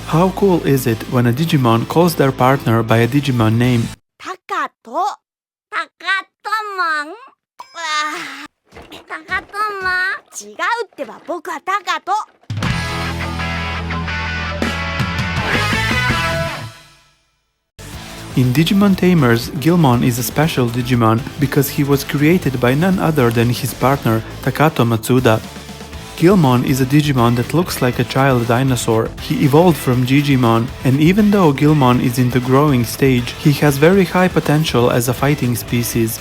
How cool is it when a Digimon calls their partner by a Digimon name? Takato. Takatomon. Takatomon. 違うってば、僕はタカト。In Digimon Tamers, Guilmon is a special Digimon because he was created by none other than his partner, Takato Matsuda. Guilmon is a Digimon that looks like a child dinosaur. He evolved from Gigimon, and even though Guilmon is in the growing stage, he has very high potential as a fighting species.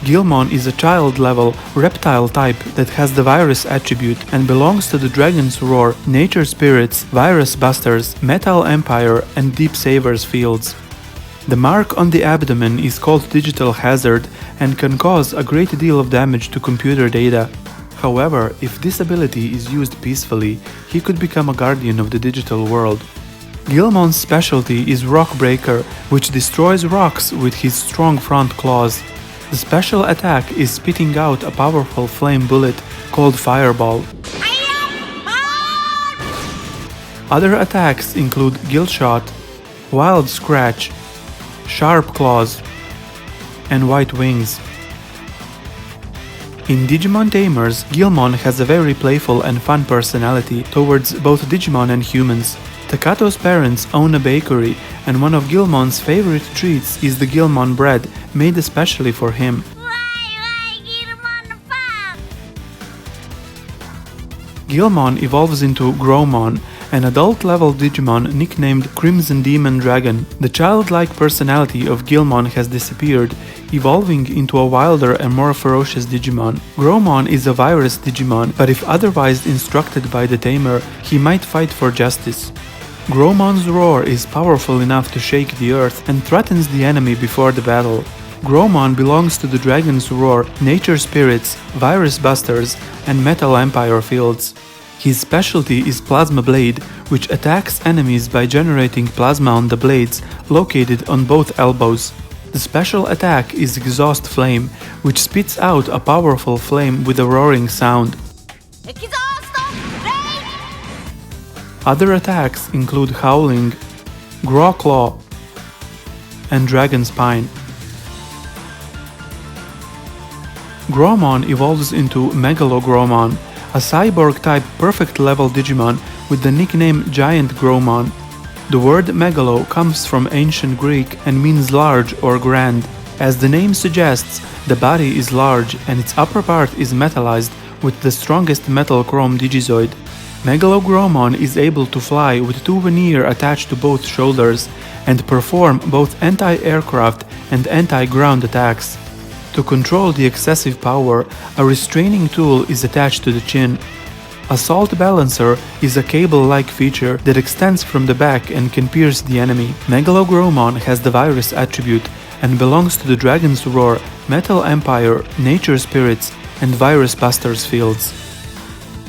Guilmon is a child-level reptile type that has the virus attribute and belongs to the Dragon's Roar, Nature Spirits, Virus Busters, Metal Empire, and Deep Savers fields. The mark on the abdomen is called Digital Hazard and can cause a great deal of damage to computer data. However, if this ability is used peacefully, he could become a guardian of the digital world. Guilmon's specialty is Rock Breaker, which destroys rocks with his strong front claws. The special attack is spitting out a powerful flame bullet called Fireball. Other attacks include Gill Shot, Wild Scratch, Sharp Claws, and White Wings. In Digimon Tamers, Guilmon has a very playful and fun personality towards both Digimon and humans. Takato's parents own a bakery, and one of Guilmon's favorite treats is the Guilmon bread, made especially for him. Guilmon evolves into Growmon, an adult-level Digimon nicknamed Crimson Demon Dragon. The childlike personality of Guilmon has disappeared, evolving into a wilder and more ferocious Digimon. Growmon is a virus Digimon, but if otherwise instructed by the tamer, he might fight for justice. Growmon's roar is powerful enough to shake the earth and threatens the enemy before the battle. Growmon belongs to the Dragon's Roar, Nature Spirits, Virus Busters, and Metal Empire fields. His specialty is Plasma Blade, which attacks enemies by generating plasma on the blades located on both elbows. The special attack is Exhaust Flame, which spits out a powerful flame with a roaring sound. Other attacks include Howling, Graw Claw, and Dragon Spine. Gromon evolves into Megalogromon, a cyborg-type perfect-level Digimon with the nickname Giant Growmon. The word Megalo comes from ancient Greek and means large or grand. As the name suggests, the body is large and its upper part is metallized with the strongest metal chrome Digizoid. Megalogromon is able to fly with two veneer attached to both shoulders and perform both anti-aircraft and anti-ground attacks. To control the excessive power, a restraining tool is attached to the chin. Assault Balancer is a cable-like feature that extends from the back and can pierce the enemy. Megalogromon has the virus attribute and belongs to the Dragon's Roar, Metal Empire, Nature Spirits, and Virus Busters fields.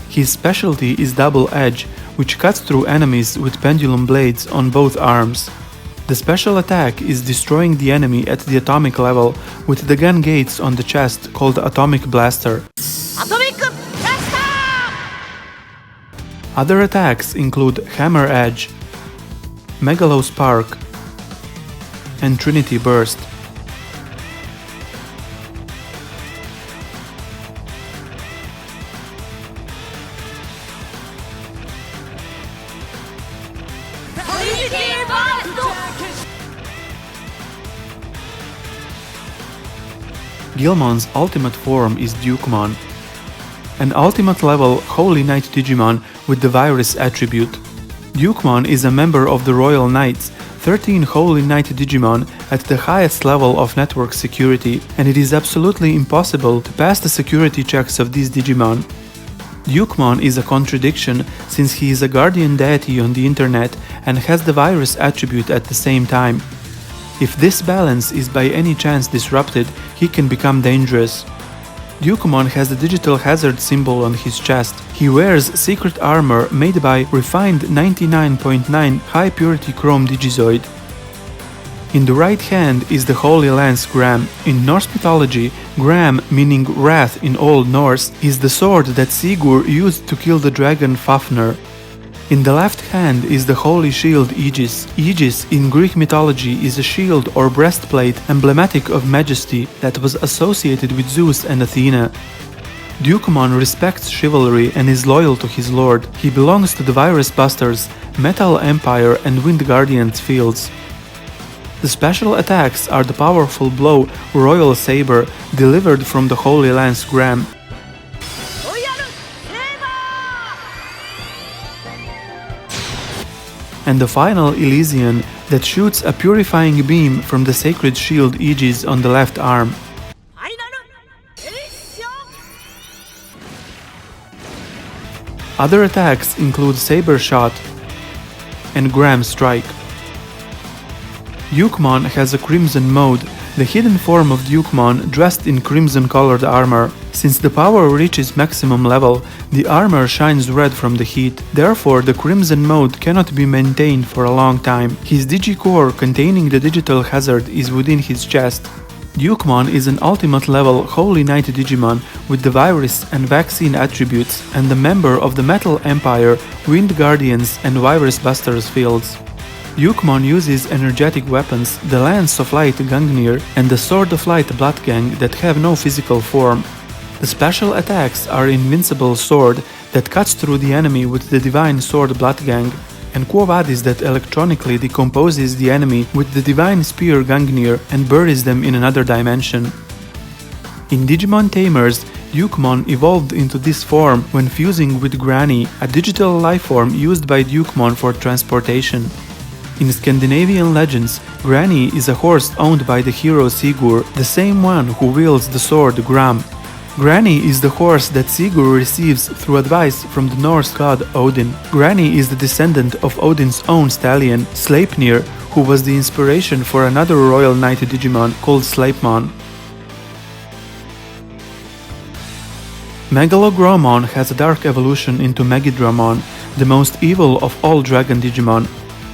His specialty is Double Edge, which cuts through enemies with pendulum blades on both arms. The special attack is destroying the enemy at the atomic level with the gun gates on the chest called Atomic Blaster. Atomic Blaster! Other attacks include Hammer Edge, Megalo Spark, and Trinity Burst. Guilmon's ultimate form is Dukemon, an ultimate-level Holy Knight Digimon with the virus attribute. Dukemon is a member of the Royal Knights, 13 Holy Knight Digimon at the highest level of network security, and it is absolutely impossible to pass the security checks of these Digimon. Dukemon is a contradiction since he is a guardian deity on the internet and has the virus attribute at the same time. If this balance is by any chance disrupted, he can become dangerous. Dukemon has the digital hazard symbol on his chest. He wears secret armor made by refined 99.9 high-purity chrome Digizoid. In the right hand is the Holy Lance Gram. In Norse mythology, Gram, meaning wrath in Old Norse, is the sword that Sigurd used to kill the dragon Fafnir. In the left hand is the holy shield Aegis. Aegis in Greek mythology is a shield or breastplate emblematic of majesty that was associated with Zeus and Athena. Dukemon respects chivalry and is loyal to his lord. He belongs to the Virus Busters, Metal Empire and Wind Guardians fields. The special attacks are the powerful blow Royal Saber delivered from the Holy Lance Gram. And the final Elysian that shoots a purifying beam from the sacred shield Aegis on the left arm. Other attacks include Saber Shot and Gram Strike. Dukemon has a Crimson mode, the hidden form of Dukemon dressed in crimson-colored armor. Since the power reaches maximum level, the armor shines red from the heat. Therefore, the Crimson mode cannot be maintained for a long time. His Digicore containing the digital hazard is within his chest. Dukemon is an ultimate level Holy Knight Digimon with the virus and vaccine attributes and a member of the Metal Empire, Wind Guardians and Virus Busters fields. Dukemon uses energetic weapons, the Lance of Light Gungnir and the Sword of Light Bloodgang that have no physical form. The special attacks are Invincible Sword that cuts through the enemy with the Divine Sword Bloodgang, and Quo Vadis that electronically decomposes the enemy with the Divine Spear Gungnir and buries them in another dimension. In Digimon Tamers, Dukemon evolved into this form when fusing with Granny, a digital lifeform used by Dukemon for transportation. In Scandinavian legends, Granny is a horse owned by the hero Sigurd, the same one who wields the sword Gram. Granny is the horse that Sigurd receives through advice from the Norse god Odin. Granny is the descendant of Odin's own stallion, Sleipnir, who was the inspiration for another Royal Knight Digimon called Sleipmon. Megalogromon has a dark evolution into Megidramon, the most evil of all dragon Digimon.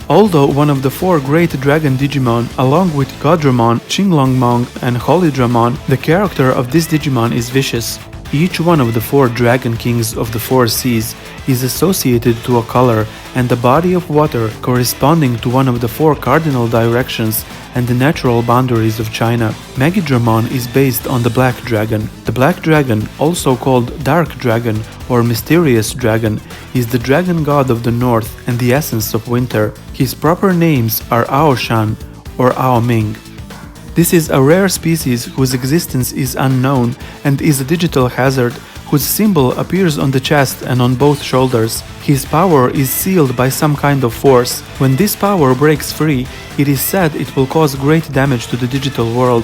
Although one of the 4 great dragon Digimon, along with Godramon, Qinglongmon and Holydramon, the character of this Digimon is vicious. Each one of the 4 dragon kings of the 4 seas is associated to a color and a body of water corresponding to one of the 4 cardinal directions and the natural boundaries of China. Megidramon is based on the Black Dragon. The Black Dragon, also called Dark Dragon or Mysterious Dragon, is the dragon god of the north and the essence of winter. His proper names are Aoshan or Aoming. This is a rare species whose existence is unknown and is a digital hazard whose symbol appears on the chest and on both shoulders. His power is sealed by some kind of force. When this power breaks free, it is said it will cause great damage to the digital world.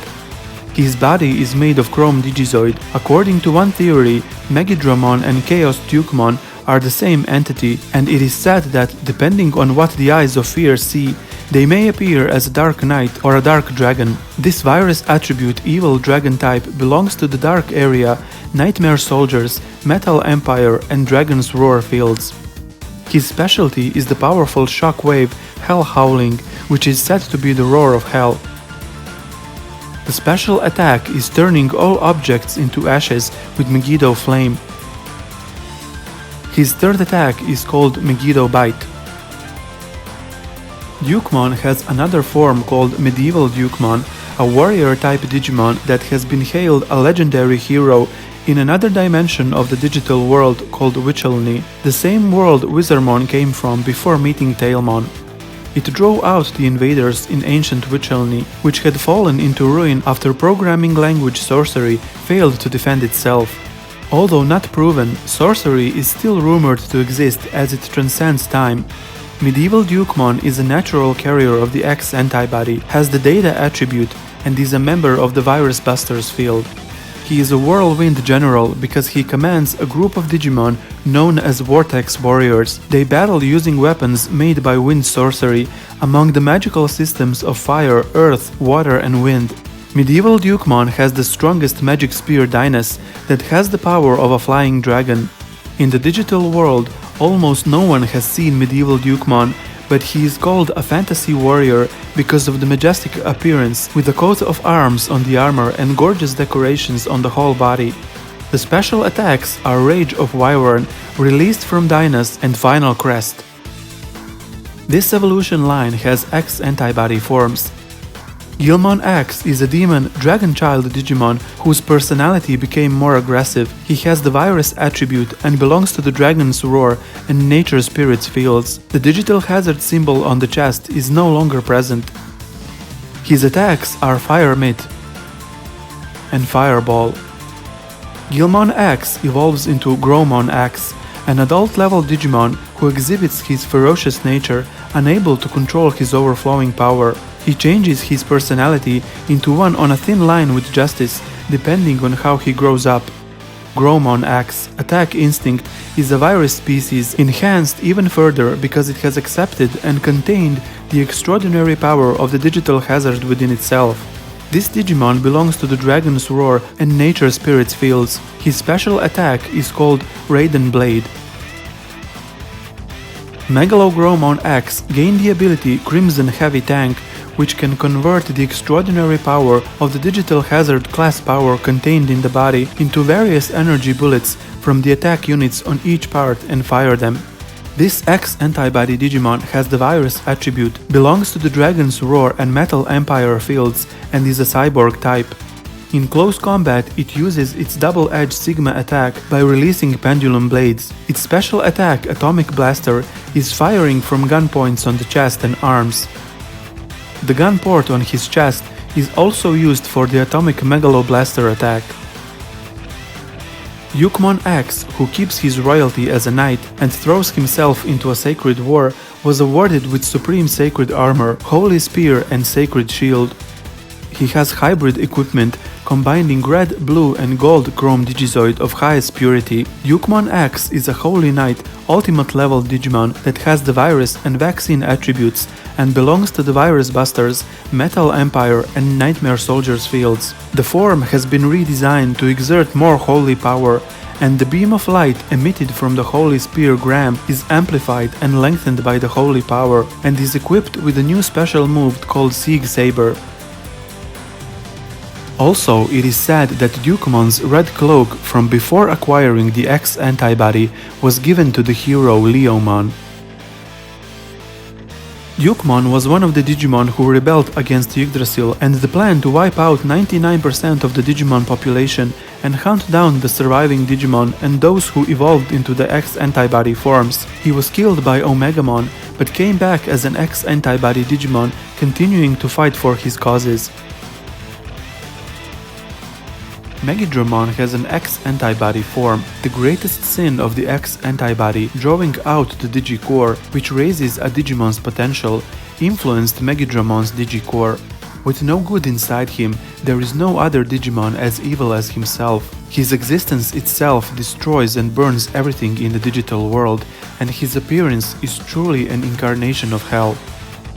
His body is made of chrome digizoid. According to one theory, Megidramon and Chaos Dukemon are the same entity, and it is said that, depending on what the eyes of fear see, they may appear as a Dark Knight or a Dark Dragon. This virus attribute Evil Dragon type belongs to the Dark Area, Nightmare Soldiers, Metal Empire and Dragon's Roar fields. His specialty is the powerful shock wave Hell Howling, which is said to be the roar of hell. The special attack is turning all objects into ashes with Megiddo Flame. His third attack is called Megiddo Bite. Dukemon has another form called MedievalDamon, a warrior-type Digimon that has been hailed a legendary hero in another dimension of the digital world called Witchelny, the same world Wizardmon came from before meeting Tailmon. It drove out the invaders in ancient Witchelny, which had fallen into ruin after programming language sorcery failed to defend itself. Although not proven, sorcery is still rumored to exist as it transcends time. MedievalDamon is a natural carrier of the X antibody, has the data attribute, and is a member of the Virus Busters field. He is a whirlwind general because he commands a group of Digimon known as Vortex Warriors. They battle using weapons made by wind sorcery among the magical systems of fire, earth, water and wind. MedievalDamon has the strongest magic spear Dynas that has the power of a flying dragon. In the digital world, almost no one has seen MedievalDamon, but he is called a fantasy warrior because of the majestic appearance with a coat of arms on the armor and gorgeous decorations on the whole body. The special attacks are Rage of Wyvern, released from Dynas, and Final Crest. This evolution line has X antibody forms. GuilmonX is a demon dragon child Digimon whose personality became more aggressive. He has the virus attribute and belongs to the dragon's roar and nature spirit's fields. The digital hazard symbol on the chest is no longer present. His attacks are Fire Mitt and Fireball. GuilmonX evolves into GrowmonX, an adult-level Digimon who exhibits his ferocious nature, unable to control his overflowing power. He changes his personality into one on a thin line with justice, depending on how he grows up. GrowmonX attack instinct is a virus species enhanced even further because it has accepted and contained the extraordinary power of the digital hazard within itself. This Digimon belongs to the Dragon's Roar and Nature Spirit's fields. His special attack is called Raiden Blade. Megalogromon X gained the ability Crimson Heavy Tank, which can convert the extraordinary power of the digital hazard class power contained in the body into various energy bullets from the attack units on each part and fire them. This X Antibody Digimon has the virus attribute, belongs to the Dragon's Roar and Metal Empire fields, and is a cyborg type. In close combat, it uses its double-edged Sigma attack by releasing pendulum blades. Its special attack, Atomic Blaster, is firing from gun points on the chest and arms. The gun port on his chest is also used for the Atomic Megalo Blaster attack. DukemonX, who keeps his royalty as a knight and throws himself into a sacred war, was awarded with Supreme Sacred Armor, Holy Spear and Sacred Shield. He has hybrid equipment combining red, blue and gold chrome Digizoid of highest purity. DukemonX is a Holy Knight ultimate level Digimon that has the virus and vaccine attributes and belongs to the Virus Busters, Metal Empire and Nightmare Soldiers fields. The form has been redesigned to exert more holy power, and the beam of light emitted from the Holy Spear Gram is amplified and lengthened by the holy power, and is equipped with a new special move called Sieg Saber. Also, it is said that Dukemon's red cloak from before acquiring the X antibody was given to the hero Leomon. Dukemon was one of the Digimon who rebelled against Yggdrasil, and the plan to wipe out 99% of the Digimon population and hunt down the surviving Digimon and those who evolved into the X antibody forms. He was killed by Omegamon, but came back as an X antibody Digimon, continuing to fight for his causes. Megidramon has an X antibody form, the greatest sin of the X antibody, drawing out the Digicore, which raises a Digimon's potential, influenced Megidramon's Digicore. With no good inside him, there is no other Digimon as evil as himself. His existence itself destroys and burns everything in the digital world, and his appearance is truly an incarnation of hell.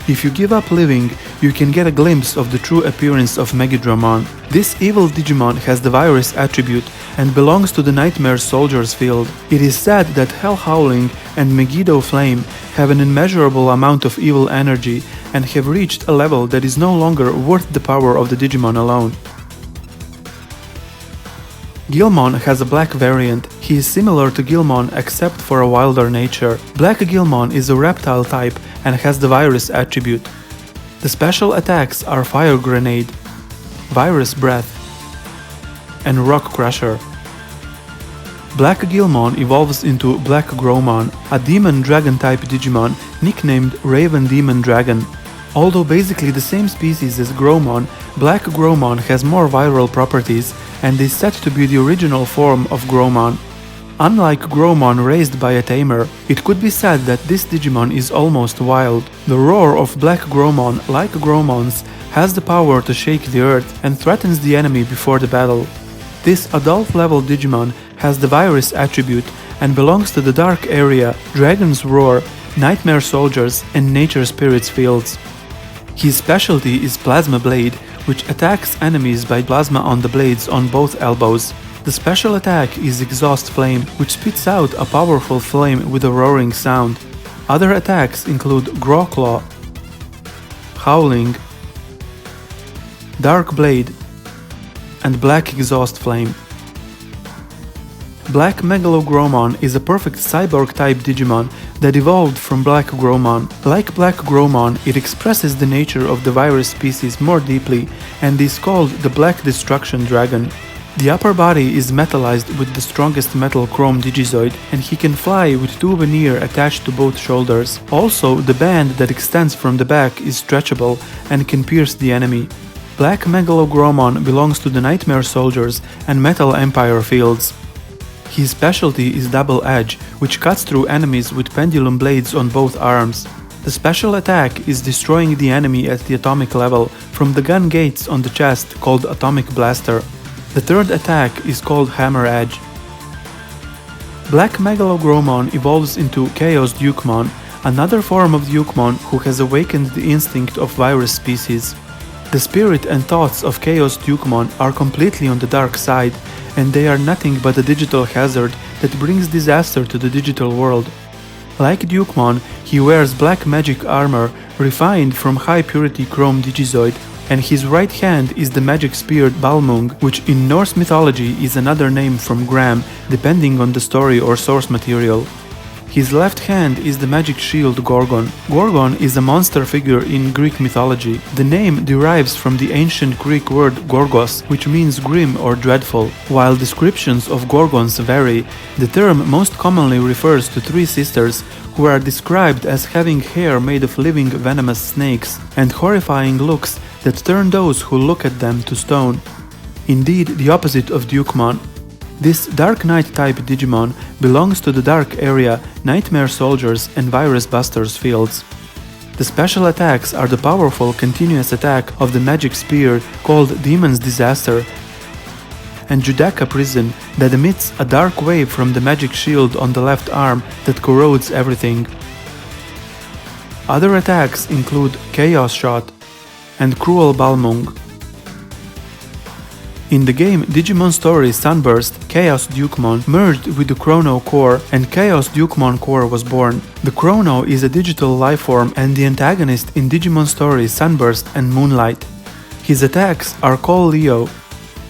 If you give up living, you can get a glimpse of the true appearance of Megidramon. This evil Digimon has the virus attribute and belongs to the Nightmare Soldiers field. It is said that Hell Howling and Megiddo Flame have an immeasurable amount of evil energy and have reached a level that is no longer worth the power of the Digimon alone. Guilmon has a black variant. He is similar to Guilmon except for a wilder nature. Black Guilmon is a reptile type and has the virus attribute. The special attacks are Fire Grenade, Virus Breath, and Rock Crusher. Black Guilmon evolves into BlackGrowlmon, a demon dragon type Digimon nicknamed Raven Demon Dragon. Although basically the same species as Growmon, BlackGrowlmon has more viral properties and is said to be the original form of Gromon. Unlike Growmon raised by a tamer, it could be said that this Digimon is almost wild. The roar of BlackGrowlmon, like Growmon's, has the power to shake the earth and threatens the enemy before the battle. This adult-level Digimon has the virus attribute and belongs to the Dark Area, Dragon's Roar, Nightmare Soldiers and Nature Spirits fields. His specialty is Plasma Blade, which attacks enemies by plasma on the blades on both elbows. The special attack is Exhaust Flame, which spits out a powerful flame with a roaring sound. Other attacks include Growclaw, Howling, Dark Blade, and Black Exhaust Flame. Black Megalogromon is a perfect cyborg-type Digimon that evolved from BlackGrowlmon. Like BlackGrowlmon, it expresses the nature of the virus species more deeply and is called the Black Destruction Dragon. The upper body is metallized with the strongest metal chrome Digizoid, and he can fly with two veneer attached to both shoulders. Also, the band that extends from the back is stretchable and can pierce the enemy. Black Megalogromon belongs to the Nightmare Soldiers and Metal Empire fields. His specialty is Double Edge, which cuts through enemies with pendulum blades on both arms. The special attack is destroying the enemy at the atomic level from the gun gates on the chest called Atomic Blaster. The third attack is called Hammer Edge. Black Megalogromon evolves into Chaos Dukemon, another form of Dukemon who has awakened the instinct of virus species. The spirit and thoughts of Chaos Dukemon are completely on the dark side, and they are nothing but a digital hazard that brings disaster to the digital world. Like Dukemon, he wears black magic armor refined from high purity chrome Digizoid, and his right hand is the magic spear Balmung, which in Norse mythology is another name from Gram, depending on the story or source material. His left hand is the magic shield Gorgon. Gorgon is a monster figure in Greek mythology. The name derives from the ancient Greek word Gorgos, which means grim or dreadful. While descriptions of Gorgons vary, the term most commonly refers to three sisters who are described as having hair made of living venomous snakes and horrifying looks that turn those who look at them to stone. Indeed, the opposite of Dukemon. This Dark Knight type Digimon belongs to the Dark Area, Nightmare Soldiers and Virus Busters fields. The special attacks are the powerful continuous attack of the magic spear called Demon's Disaster and Judaka Prison that emits a dark wave from the magic shield on the left arm that corrodes everything. Other attacks include Chaos Shot and Cruel Balmung. In the game Digimon Story Sunburst, Chaos Dukemon merged with the Chrono Core and Chaos Dukemon Core was born. The Chrono is a digital lifeform and the antagonist in Digimon Story Sunburst and Moonlight. His attacks are Call Leo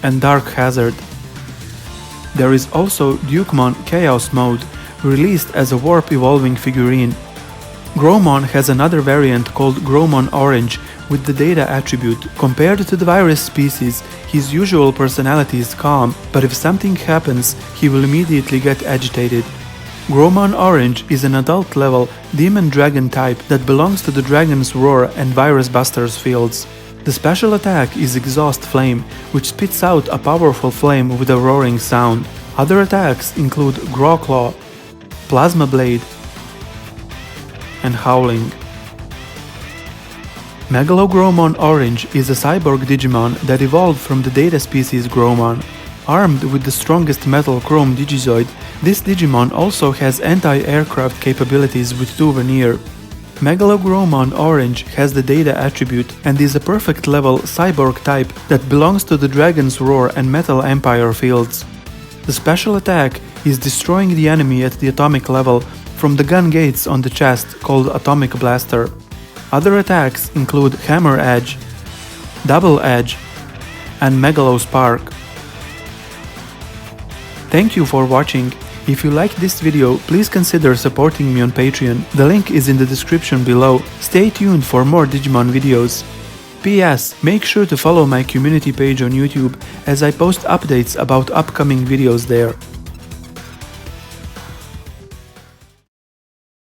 and Dark Hazard. There is also Dukemon Chaos Mode, released as a warp evolving figurine. Growmon has another variant called Guilmon Orange with the data attribute. Compared to the virus species, his usual personality is calm, but if something happens, he will immediately get agitated. Guilmon Orange is an adult-level demon dragon type that belongs to the Dragon's Roar and Virus Busters fields. The special attack is Exhaust Flame, which spits out a powerful flame with a roaring sound. Other attacks include Growclaw, Plasma Blade, and Howling. Megalogromon Orange is a cyborg Digimon that evolved from the data species Growmon. Armed with the strongest metal chrome Digizoid, this Digimon also has anti-aircraft capabilities with two veneer. Megalogromon Orange has the data attribute and is a perfect level cyborg type that belongs to the Dragon's Roar and Metal Empire fields. The special attack is destroying the enemy at the atomic level from the gun gates on the chest called Atomic Blaster. Other attacks include Hammer Edge, Double Edge, and Megalo Spark. Thank you for watching. If you liked this video, please consider supporting me on Patreon. The link is in the description below. Stay tuned for more Digimon videos. P.S. Make sure to follow my community page on YouTube as I post updates about upcoming videos there.